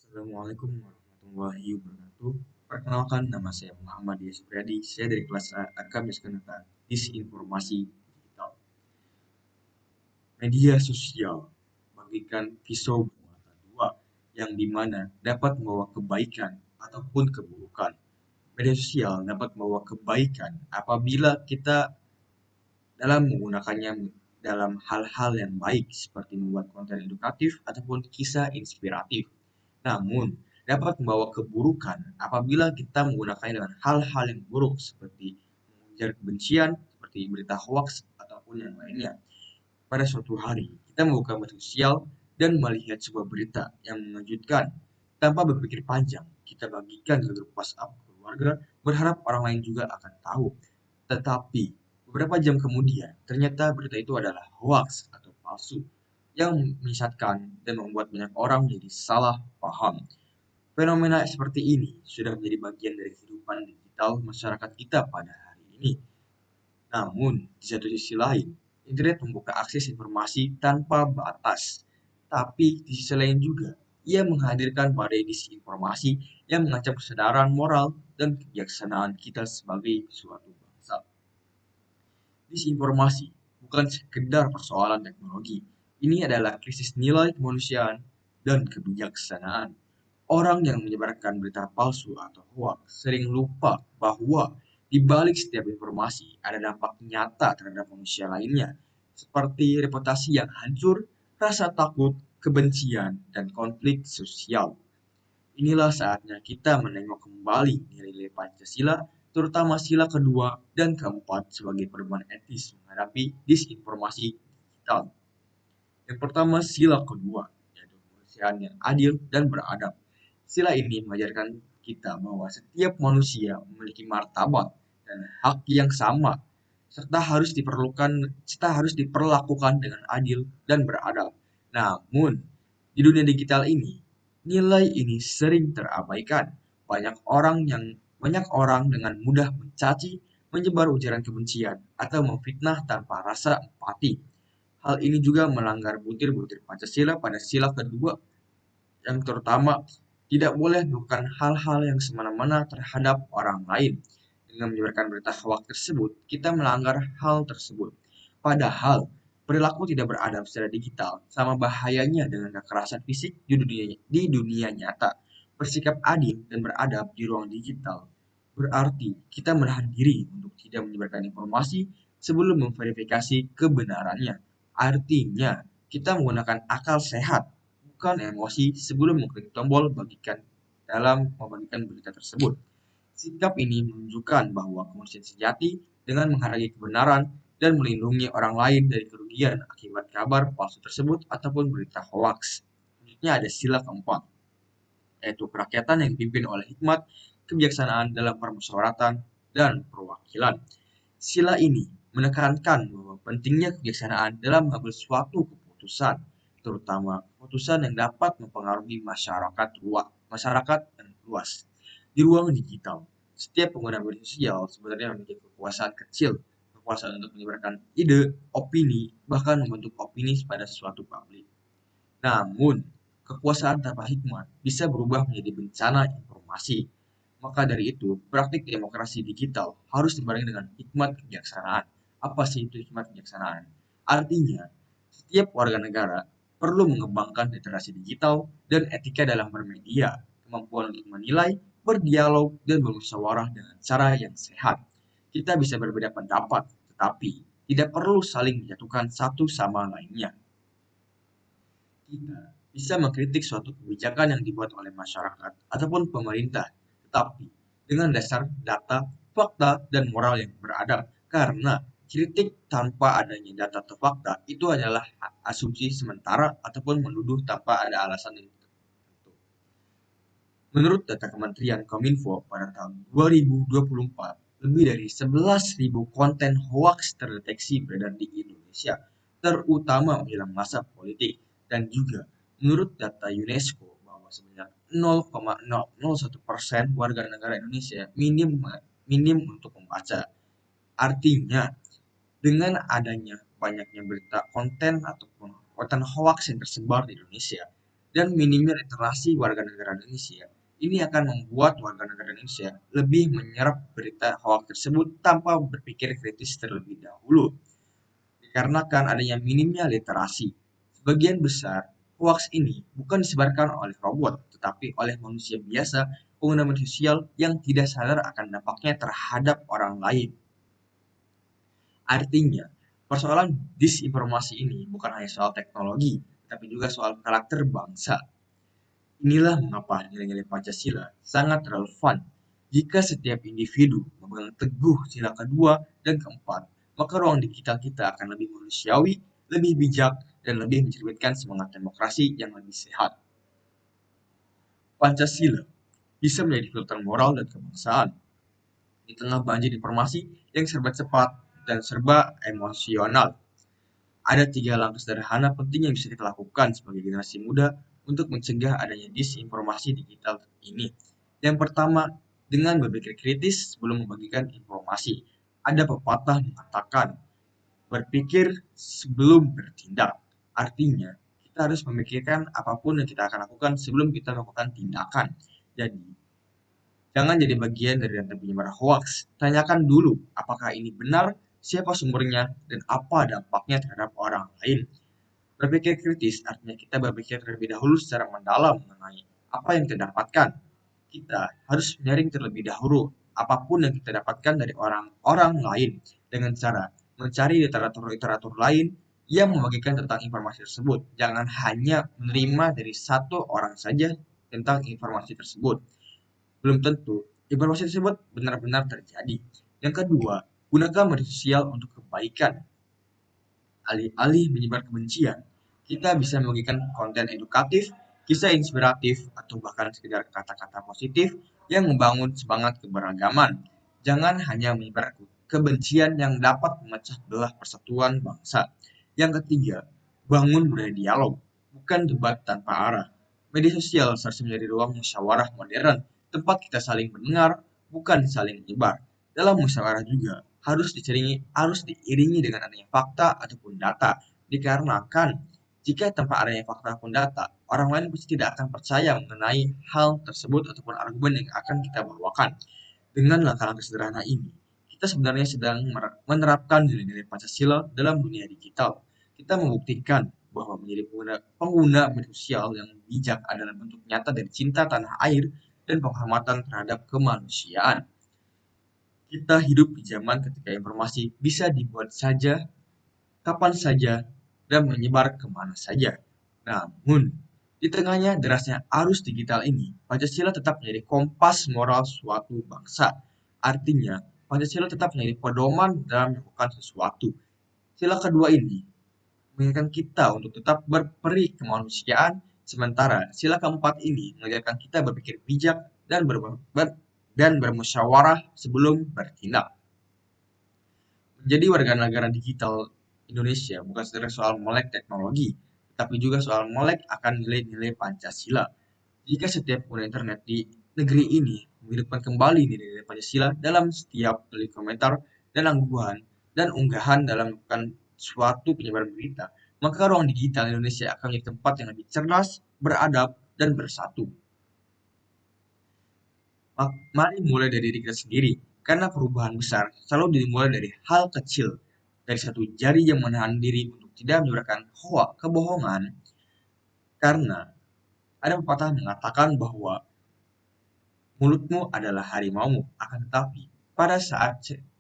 Assalamualaikum warahmatullahi wabarakatuh. Perkenalkan, nama saya Muhammad Dia Supriyadi. Saya dari kelas Arkam Deskeneta Disinformasi Digital. Media sosial bagikan pisau bermata dua yang dimana dapat membawa kebaikan ataupun keburukan. Media sosial dapat membawa kebaikan apabila kita dalam menggunakannya dalam hal-hal yang baik seperti membuat konten edukatif ataupun kisah inspiratif. Namun, dapat membawa keburukan apabila kita menggunakannya dengan hal-hal yang buruk seperti mengujar kebencian, seperti berita hoax ataupun yang lainnya. Pada suatu hari, kita membuka media sosial dan melihat sebuah berita yang mengejutkan. Tanpa berpikir panjang, kita bagikan ke grup WhatsApp keluarga, berharap orang lain juga akan tahu. Tetapi, beberapa jam kemudian, ternyata berita itu adalah hoax atau palsu yang menyesatkan dan membuat banyak orang jadi salah paham. Fenomena seperti ini sudah menjadi bagian dari kehidupan digital masyarakat kita pada hari ini. Namun, di satu sisi lain, internet membuka akses informasi tanpa batas. Tapi di sisi lain juga, ia menghadirkan badai disinformasi yang mengancam kesadaran moral dan kebijaksanaan kita sebagai suatu bangsa. Disinformasi bukan sekedar persoalan teknologi. Ini adalah krisis nilai kemanusiaan dan kebijaksanaan. Orang yang menyebarkan berita palsu atau hoax sering lupa bahwa di balik setiap informasi ada dampak nyata terhadap manusia lainnya, seperti reputasi yang hancur, rasa takut, kebencian, dan konflik sosial. Inilah saatnya kita menengok kembali nilai-nilai Pancasila, terutama sila kedua dan keempat sebagai pedoman etis menghadapi disinformasi digital. Yang pertama, sila kedua, yaitu kemanusiaan yang adil dan beradab. Sila ini mengajarkan kita bahwa setiap manusia memiliki martabat dan hak yang sama, serta harus diperlakukan dengan adil dan beradab. Namun, di dunia digital ini, nilai ini sering terabaikan. Banyak orang dengan mudah mencaci, menyebar ujaran kebencian, atau memfitnah tanpa rasa empati. Hal ini juga melanggar butir-butir Pancasila pada sila kedua, yang terutama tidak boleh melakukan hal-hal yang semena-mena terhadap orang lain. Dengan menyebarkan berita hoax tersebut, kita melanggar hal tersebut. Padahal, perilaku tidak beradab secara digital sama bahayanya dengan kekerasan fisik di dunia nyata. Bersikap adil dan beradab di ruang digital berarti kita menahan diri untuk tidak menyebarkan informasi sebelum memverifikasi kebenarannya. Artinya, kita menggunakan akal sehat, bukan emosi sebelum mengklik tombol bagikan dalam membagikan berita tersebut. Sikap ini menunjukkan bahwa kemanusiaan sejati dengan menghargai kebenaran dan melindungi orang lain dari kerugian akibat kabar palsu tersebut ataupun berita hoax. Selanjutnya ada sila keempat, yaitu kerakyatan yang dipimpin oleh hikmat, kebijaksanaan dalam permusyawaratan, dan perwakilan. Sila ini menekankan bahwa pentingnya kebijaksanaan dalam mengambil suatu keputusan, terutama keputusan yang dapat mempengaruhi masyarakat yang luas. Di ruang digital, setiap pengguna media sosial sebenarnya memiliki kekuasaan kecil, kekuasaan untuk menyebarkan ide, opini, bahkan membentuk opini pada suatu publik. Namun, kekuasaan tanpa hikmat bisa berubah menjadi bencana informasi. Maka dari itu, praktik demokrasi digital harus dibarengi dengan hikmat kebijaksanaan. Apa sih itu hikmat kebijaksanaan? Artinya, setiap warga negara perlu mengembangkan literasi digital dan etika dalam bermedia, kemampuan untuk menilai, berdialog, dan bermusyawarah dengan cara yang sehat. Kita bisa berbeda pendapat, tetapi tidak perlu saling menjatuhkan satu sama lainnya. Kita bisa mengkritik suatu kebijakan yang dibuat oleh masyarakat ataupun pemerintah, tetapi dengan dasar data, fakta, dan moral yang beradab. Karena kritik tanpa adanya data atau fakta itu adalah asumsi sementara ataupun menuduh tanpa ada alasan yang tertentu. Menurut data Kementerian Kominfo pada tahun 2024, lebih dari 11.000 konten hoaks terdeteksi beredar di Indonesia, terutama menjelang masa politik. Dan juga menurut data UNESCO bahwa sebanyak 0,001% warga negara Indonesia minim untuk membaca. Artinya, dengan adanya banyaknya berita konten ataupun konten hoaks yang tersebar di Indonesia dan minimnya literasi warga negara Indonesia. Ini akan membuat warga negara Indonesia lebih menyerap berita hoax tersebut tanpa berpikir kritis terlebih dahulu. Dikarenakan adanya minimnya literasi, sebagian besar hoax ini bukan disebarkan oleh robot, tetapi oleh manusia biasa, pengguna media sosial yang tidak sadar akan dampaknya terhadap orang lain. Artinya, persoalan disinformasi ini bukan hanya soal teknologi, tapi juga soal karakter bangsa. Inilah mengapa nilai-nilai Pancasila sangat relevan. Jika setiap individu memegang teguh sila kedua dan keempat, maka ruang digital kita akan lebih manusiawi, lebih bijak, dan lebih mencerminkan semangat demokrasi yang lebih sehat. Pancasila bisa menjadi filter moral dan kebangsaan. Di tengah banjir informasi yang serba cepat dan serba emosional, ada 3 langkah sederhana penting yang bisa kita lakukan sebagai generasi muda untuk mencegah adanya disinformasi digital ini. Yang pertama, dengan berpikir kritis sebelum membagikan informasi. Ada pepatah mengatakan, berpikir sebelum bertindak. Artinya, kita harus memikirkan apapun yang kita akan lakukan sebelum kita melakukan tindakan. Jadi, jangan jadi bagian dari rantai penyebar hoax. Tanyakan dulu apakah ini benar, siapa sumbernya, dan apa dampaknya terhadap orang lain. Berpikir kritis artinya kita berpikir terlebih dahulu secara mendalam mengenai apa yang kita dapatkan. Kita harus menyaring terlebih dahulu apapun yang kita dapatkan dari orang-orang lain dengan cara mencari literatur-literatur lain yang membagikan tentang informasi tersebut. Jangan hanya menerima dari satu orang saja tentang informasi tersebut. Belum tentu informasi tersebut benar-benar terjadi. Yang kedua, gunakan media sosial untuk kebaikan. Alih-alih menyebar kebencian, kita bisa membagikan konten edukatif, kisah inspiratif, atau bahkan sekedar kata-kata positif yang membangun semangat keberagaman. Jangan hanya menyebar kebencian yang dapat memecah belah persatuan bangsa. Yang ketiga, bangun budaya dialog, bukan debat tanpa arah. Media sosial seharusnya menjadi ruang musyawarah modern, tempat kita saling mendengar, bukan saling menyebar. Dalam musyawarah juga harus diiringi dengan adanya fakta ataupun data. Dikarenakan jika tanpa adanya fakta ataupun data, orang lain pasti tidak akan percaya mengenai hal tersebut ataupun argumen yang akan kita bawakan. Dengan langkah-langkah sederhana ini, kita sebenarnya sedang menerapkan nilai-nilai Pancasila dalam dunia digital. Kita membuktikan bahwa menjadi pengguna media sosial yang bijak adalah bentuk nyata dari cinta tanah air dan penghormatan terhadap kemanusiaan. Kita hidup di zaman ketika informasi bisa dibuat saja, kapan saja, dan menyebar kemana saja. Namun, di tengahnya derasnya arus digital ini, Pancasila tetap menjadi kompas moral suatu bangsa. Artinya, Pancasila tetap menjadi pedoman dalam melakukan sesuatu. Sila kedua ini mengingatkan kita untuk tetap berperi kemanusiaan, sementara sila keempat ini mengajarkan kita berpikir bijak dan bermusyawarah sebelum bertindak. Menjadi warga negara digital Indonesia bukan sekedar soal melek teknologi, tapi juga soal melek akan nilai-nilai Pancasila. Jika setiap pengguna internet di negeri ini menghidupkan kembali nilai-nilai Pancasila dalam setiap kali komentar dan unggahan dalam melakukan suatu penyebaran berita, maka ruang digital Indonesia akan menjadi tempat yang lebih cerdas, beradab, dan bersatu. Mari mulai dari diri kita sendiri, karena perubahan besar selalu dimulai dari hal kecil, dari satu jari yang menahan diri untuk tidak menyebarkan hoax, kebohongan, karena ada pepatah mengatakan bahwa mulutmu adalah harimaumu, akan tetapi pada saat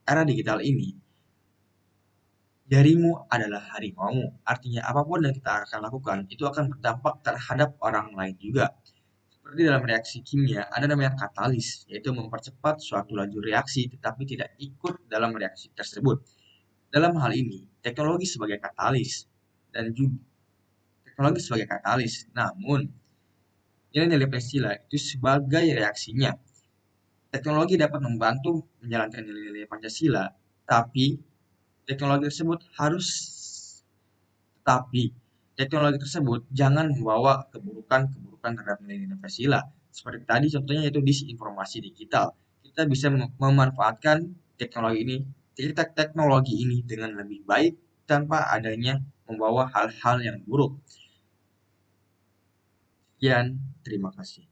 era digital ini, jarimu adalah harimaumu. Artinya apapun yang kita akan lakukan, itu akan berdampak terhadap orang lain juga. Seperti dalam reaksi kimia, ada namanya katalis, yaitu mempercepat suatu laju reaksi tetapi tidak ikut dalam reaksi tersebut. Dalam hal ini, teknologi sebagai katalis, namun nilai-nilai Pancasila itu sebagai reaksinya. Teknologi dapat membantu menjalankan nilai-nilai Pancasila, tapi teknologi tersebut harus tetapi teknologi tersebut jangan membawa keburukan-keburukan terhadap nilai-nilai Pancasila. Seperti tadi contohnya yaitu disinformasi digital. Kita bisa memanfaatkan teknologi ini dengan lebih baik tanpa adanya membawa hal-hal yang buruk. Sekian, terima kasih.